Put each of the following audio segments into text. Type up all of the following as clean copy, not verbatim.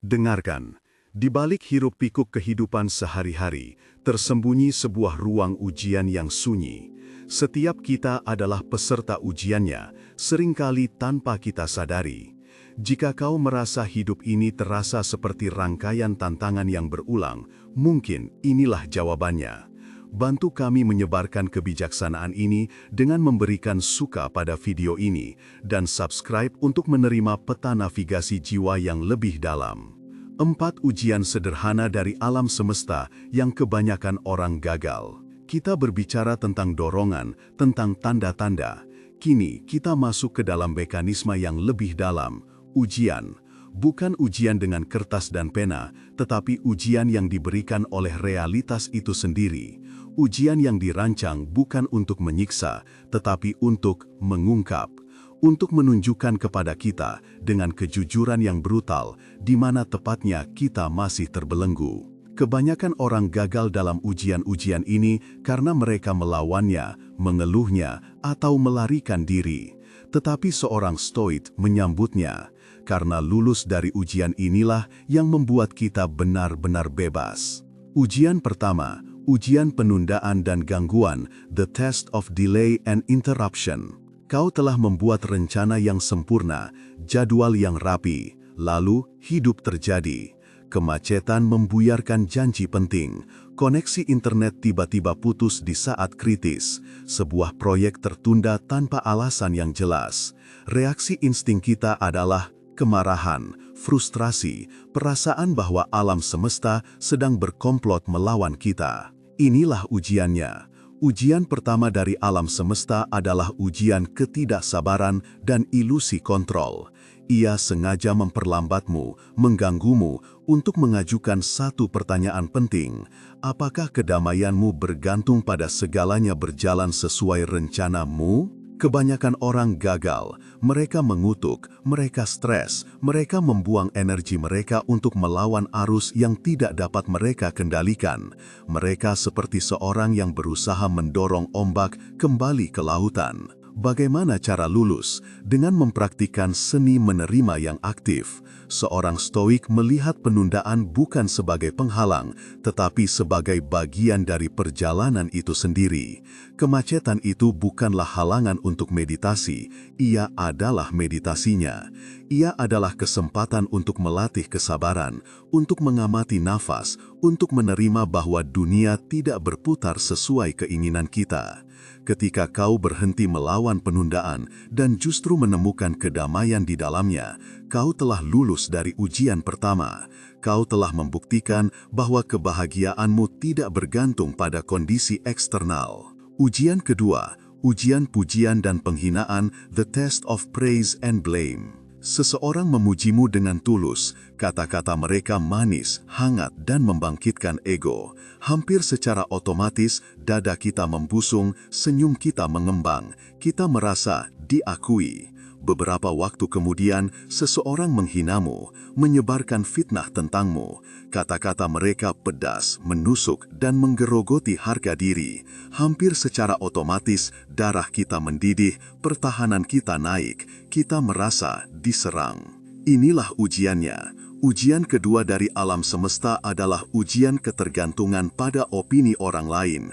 Dengarkan, di balik hiruk-pikuk kehidupan sehari-hari, tersembunyi sebuah ruang ujian yang sunyi. Setiap kita adalah peserta ujiannya, seringkali tanpa kita sadari. Jika kau merasa hidup ini terasa seperti rangkaian tantangan yang berulang, mungkin inilah jawabannya. Bantu kami menyebarkan kebijaksanaan ini dengan memberikan suka pada video ini dan subscribe untuk menerima peta navigasi jiwa yang lebih dalam. 4 ujian sederhana dari alam semesta yang kebanyakan orang gagal. Kita berbicara tentang dorongan, tentang tanda-tanda. Kini kita masuk ke dalam mekanisme yang lebih dalam, ujian. Bukan ujian dengan kertas dan pena, tetapi ujian yang diberikan oleh realitas itu sendiri. Ujian yang dirancang bukan untuk menyiksa, tetapi untuk mengungkap. Untuk menunjukkan kepada kita dengan kejujuran yang brutal, di mana tepatnya kita masih terbelenggu. Kebanyakan orang gagal dalam ujian-ujian ini karena mereka melawannya, mengeluhnya, atau melarikan diri. Tetapi seorang stoik menyambutnya, karena lulus dari ujian inilah yang membuat kita benar-benar bebas. Ujian pertama, ujian penundaan dan gangguan, the test of delay and interruption. Kau telah membuat rencana yang sempurna, jadwal yang rapi, lalu hidup terjadi. Kemacetan membuyarkan janji penting, koneksi internet tiba-tiba putus di saat kritis, sebuah proyek tertunda tanpa alasan yang jelas. Reaksi insting kita adalah kemarahan, frustrasi, perasaan bahwa alam semesta sedang berkomplot melawan kita. Inilah ujiannya. Ujian pertama dari alam semesta adalah ujian ketidaksabaran dan ilusi kontrol. Ia sengaja memperlambatmu, mengganggumu untuk mengajukan satu pertanyaan penting. Apakah kedamaianmu bergantung pada segalanya berjalan sesuai rencanamu? Kebanyakan orang gagal, mereka mengutuk, mereka stres, mereka membuang energi mereka untuk melawan arus yang tidak dapat mereka kendalikan. Mereka seperti seorang yang berusaha mendorong ombak kembali ke lautan. Bagaimana cara lulus? Dengan mempraktikkan seni menerima yang aktif. Seorang stoik melihat penundaan bukan sebagai penghalang, tetapi sebagai bagian dari perjalanan itu sendiri. Kemacetan itu bukanlah halangan untuk meditasi, ia adalah meditasinya. Ia adalah kesempatan untuk melatih kesabaran, untuk mengamati nafas, untuk menerima bahwa dunia tidak berputar sesuai keinginan kita. Ketika kau berhenti melawan penundaan dan justru menemukan kedamaian di dalamnya, kau telah lulus dari ujian pertama. Kau telah membuktikan bahwa kebahagiaanmu tidak bergantung pada kondisi eksternal. Ujian kedua, ujian pujian dan penghinaan, the test of praise and blame. Seseorang memujimu dengan tulus, kata-kata mereka manis, hangat, dan membangkitkan ego. Hampir secara otomatis, dada kita membusung, senyum kita mengembang, kita merasa diakui. Beberapa waktu kemudian, seseorang menghinamu, menyebarkan fitnah tentangmu. Kata-kata mereka pedas, menusuk, dan menggerogoti harga diri. Hampir secara otomatis, darah kita mendidih, pertahanan kita naik, kita merasa diserang. Inilah ujiannya. Ujian kedua dari alam semesta adalah ujian ketergantungan pada opini orang lain.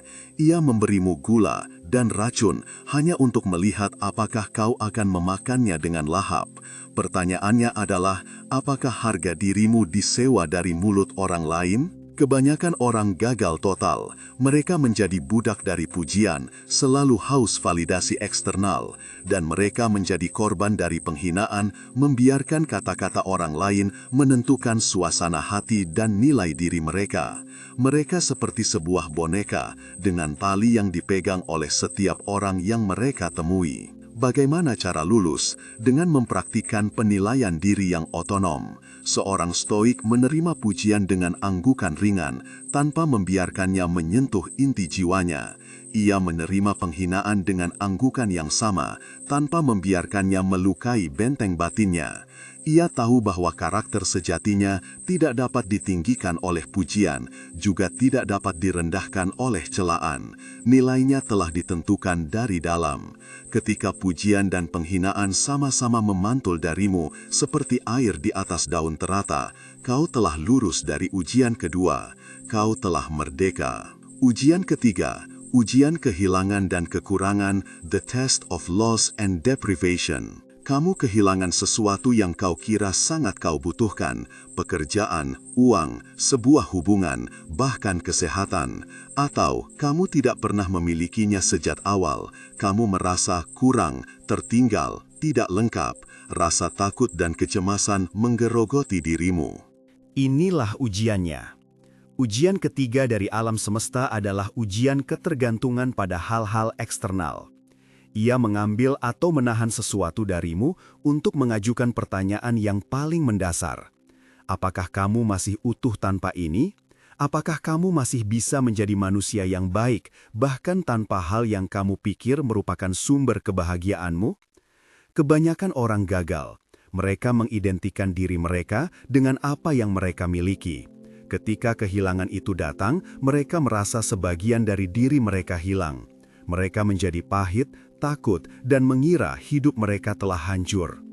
Ia memberimu gula dan racun hanya untuk melihat apakah kau akan memakannya dengan lahap. Pertanyaannya adalah, apakah harga dirimu disewa dari mulut orang lain? Kebanyakan orang gagal total. Mereka menjadi budak dari pujian, selalu haus validasi eksternal, dan mereka menjadi korban dari penghinaan, membiarkan kata-kata orang lain menentukan suasana hati dan nilai diri mereka. Mereka seperti sebuah boneka dengan tali yang dipegang oleh setiap orang yang mereka temui. Bagaimana cara lulus? Dengan mempraktikkan penilaian diri yang otonom. Seorang stoik menerima pujian dengan anggukan ringan, tanpa membiarkannya menyentuh inti jiwanya. Ia menerima penghinaan dengan anggukan yang sama, tanpa membiarkannya melukai benteng batinnya. Ia tahu bahwa karakter sejatinya tidak dapat ditinggikan oleh pujian, juga tidak dapat direndahkan oleh celaan. Nilainya telah ditentukan dari dalam. Ketika pujian dan penghinaan sama-sama memantul darimu seperti air di atas daun terata, kau telah lurus dari ujian kedua. Kau telah merdeka. Ujian ketiga, ujian kehilangan dan kekurangan, the test of loss and deprivation. Kamu kehilangan sesuatu yang kau kira sangat kau butuhkan, pekerjaan, uang, sebuah hubungan, bahkan kesehatan. Atau kamu tidak pernah memilikinya sejak awal, kamu merasa kurang, tertinggal, tidak lengkap, rasa takut dan kecemasan menggerogoti dirimu. Inilah ujiannya. Ujian ketiga dari alam semesta adalah ujian ketergantungan pada hal-hal eksternal. Ia mengambil atau menahan sesuatu darimu untuk mengajukan pertanyaan yang paling mendasar. Apakah kamu masih utuh tanpa ini? Apakah kamu masih bisa menjadi manusia yang baik, bahkan tanpa hal yang kamu pikir merupakan sumber kebahagiaanmu? Kebanyakan orang gagal. Mereka mengidentikan diri mereka dengan apa yang mereka miliki. Ketika kehilangan itu datang, mereka merasa sebagian dari diri mereka hilang. Mereka menjadi pahit, takut, dan mengira hidup mereka telah hancur.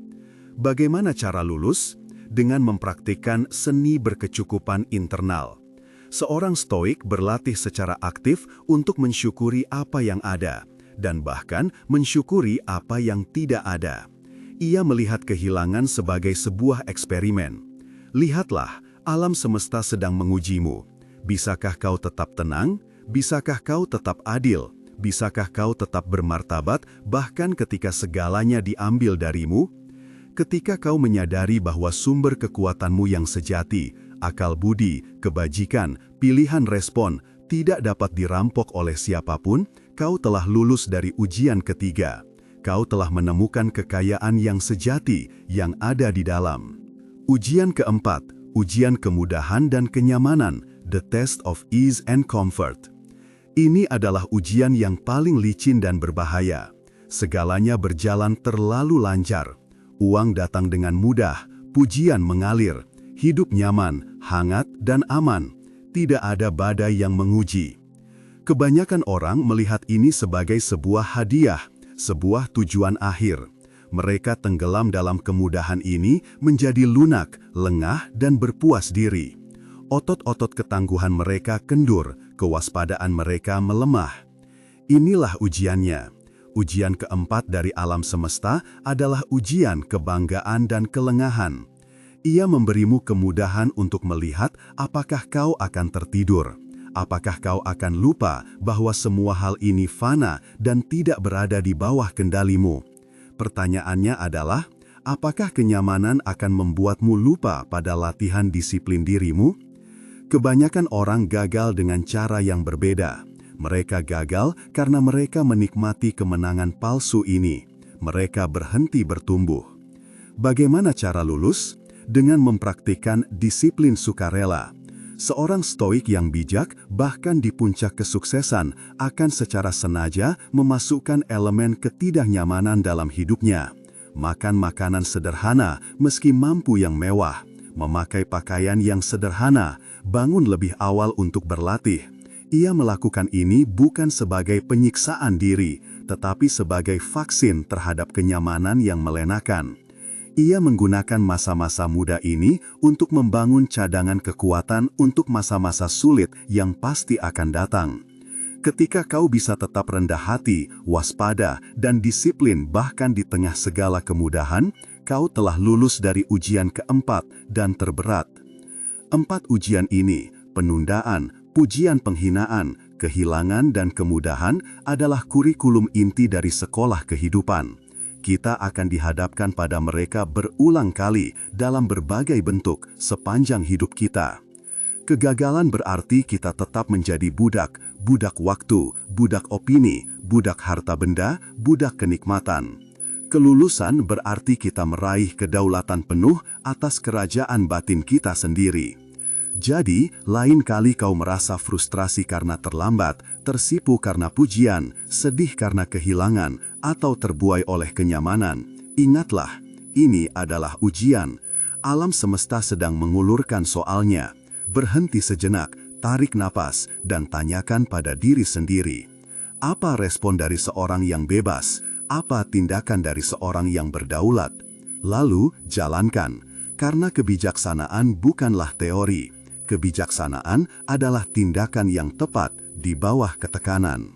Bagaimana cara lulus? Dengan mempraktikkan seni berkecukupan internal. Seorang stoik berlatih secara aktif untuk mensyukuri apa yang ada, dan bahkan mensyukuri apa yang tidak ada. Ia melihat kehilangan sebagai sebuah eksperimen. Lihatlah, alam semesta sedang mengujimu. Bisakah kau tetap tenang? Bisakah kau tetap adil? Bisakah kau tetap bermartabat bahkan ketika segalanya diambil darimu? Ketika kau menyadari bahwa sumber kekuatanmu yang sejati, akal budi, kebajikan, pilihan respon, tidak dapat dirampok oleh siapapun, kau telah lulus dari ujian ketiga. Kau telah menemukan kekayaan yang sejati yang ada di dalam. Ujian keempat, ujian kemudahan dan kenyamanan, the test of ease and comfort. Ini adalah ujian yang paling licin dan berbahaya. Segalanya berjalan terlalu lancar. Uang datang dengan mudah, pujian mengalir, hidup nyaman, hangat, dan aman. Tidak ada badai yang menguji. Kebanyakan orang melihat ini sebagai sebuah hadiah, sebuah tujuan akhir. Mereka tenggelam dalam kemudahan ini menjadi lunak, lengah, dan berpuas diri. Otot-otot ketangguhan mereka kendur, kewaspadaan mereka melemah. Inilah ujiannya. Ujian keempat dari alam semesta adalah ujian kebanggaan dan kelengahan. Ia memberimu kemudahan untuk melihat apakah kau akan tertidur. Apakah kau akan lupa bahwa semua hal ini fana dan tidak berada di bawah kendalimu? Pertanyaannya adalah, apakah kenyamanan akan membuatmu lupa pada latihan disiplin dirimu? Kebanyakan orang gagal dengan cara yang berbeda. Mereka gagal karena mereka menikmati kemenangan palsu ini. Mereka berhenti bertumbuh. Bagaimana cara lulus? Dengan mempraktikkan disiplin sukarela. Seorang stoik yang bijak, bahkan di puncak kesuksesan, akan secara sengaja memasukkan elemen ketidaknyamanan dalam hidupnya. Makan makanan sederhana meski mampu yang mewah. Memakai pakaian yang sederhana, bangun lebih awal untuk berlatih. Ia melakukan ini bukan sebagai penyiksaan diri, tetapi sebagai vaksin terhadap kenyamanan yang melenakan. Ia menggunakan masa-masa muda ini untuk membangun cadangan kekuatan untuk masa-masa sulit yang pasti akan datang. Ketika kau bisa tetap rendah hati, waspada, dan disiplin bahkan di tengah segala kemudahan, kau telah lulus dari ujian keempat dan terberat. 4 ujian ini, penundaan, pujian penghinaan, kehilangan dan kemudahan adalah kurikulum inti dari sekolah kehidupan. Kita akan dihadapkan pada mereka berulang kali dalam berbagai bentuk sepanjang hidup kita. Kegagalan berarti kita tetap menjadi budak waktu, budak opini, budak harta benda, budak kenikmatan. Kelulusan berarti kita meraih kedaulatan penuh atas kerajaan batin kita sendiri. Jadi, lain kali kau merasa frustrasi karena terlambat, tersipu karena pujian, sedih karena kehilangan, atau terbuai oleh kenyamanan, ingatlah, ini adalah ujian. Alam semesta sedang mengulurkan soalnya. Berhenti sejenak, tarik napas, dan tanyakan pada diri sendiri. Apa respon dari seorang yang bebas? Apa tindakan dari seorang yang berdaulat? Lalu, jalankan. Karena kebijaksanaan bukanlah teori. Kebijaksanaan adalah tindakan yang tepat di bawah ketekanan.